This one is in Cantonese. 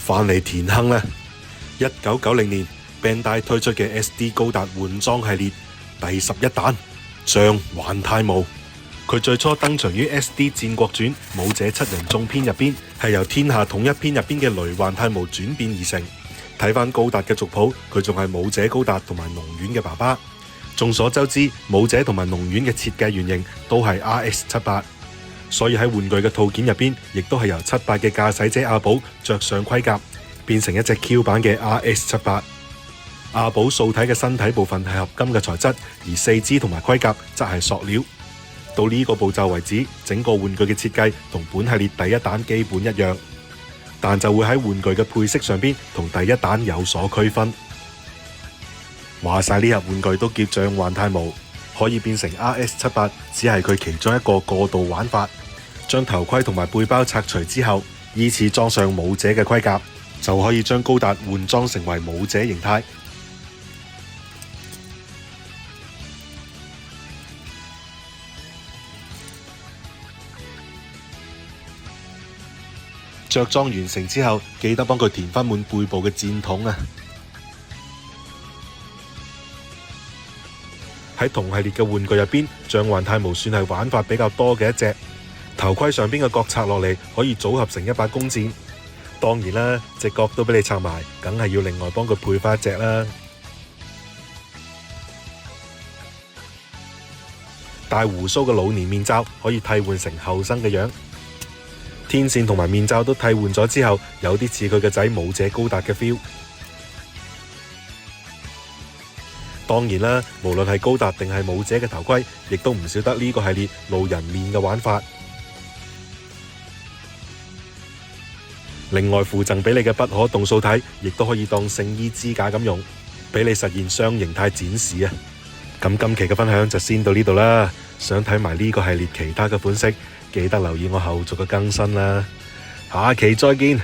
翻嚟田亨啦！1990年 Bandai 推出嘅 SD 高達換裝系列第11彈將還太無。佢最初登場於 SD 戰國傳武者七人眾篇入邊，係由天下統一篇入邊嘅雷還太無轉變而成。睇翻高達嘅族譜，佢仲係武者高達同埋龍丸嘅爸爸。眾所周知，武者同埋龍丸嘅設計原型都係 RX-78，所以喺玩具嘅套件入邊，亦都係由78嘅駕駛者阿寶着上盔甲，變成一隻 Q 版嘅 RX-78。阿寶素體嘅身體部分係合金嘅材質，而四肢同埋盔甲則係塑料。到呢個步驟為止，整個玩具嘅設計同本系列第一彈基本一樣，但就會喺玩具嘅配色上邊同第一彈有所區分。話晒呢盒玩具都叫將還太無，可以變成 RX-78，只係佢其中一個過渡玩法。將頭盔同埋背包拆除之後，依次裝上武者嘅盔甲，就可以將高達換裝成為武者形態。着裝完成之後，記得幫佢填翻滿背部嘅箭筒啊！喺同系列嘅玩具入邊，將還太無算係玩法比較多嘅一隻。頭盔上邊嘅角拆落嚟，可以組合成一把弓箭。當然啦，隻角都俾你拆埋，梗係要另外幫佢配翻一隻啦。帶鬍鬚嘅老年面罩可以替換成後生嘅樣。天線同埋面罩都替換咗之後，有啲似佢嘅仔武者高達嘅 feel。當然啦，無論係高達定係武者嘅頭盔，亦都唔少得呢個系列露人面嘅玩法。另外附贈俾你嘅不可動素體，亦都可以當聖衣支架咁用，俾你實現雙形態展示啊！咁今期嘅分享就先到呢度啦。想睇埋呢個系列其他嘅款式，記得留意我後續嘅更新啦。下期再見。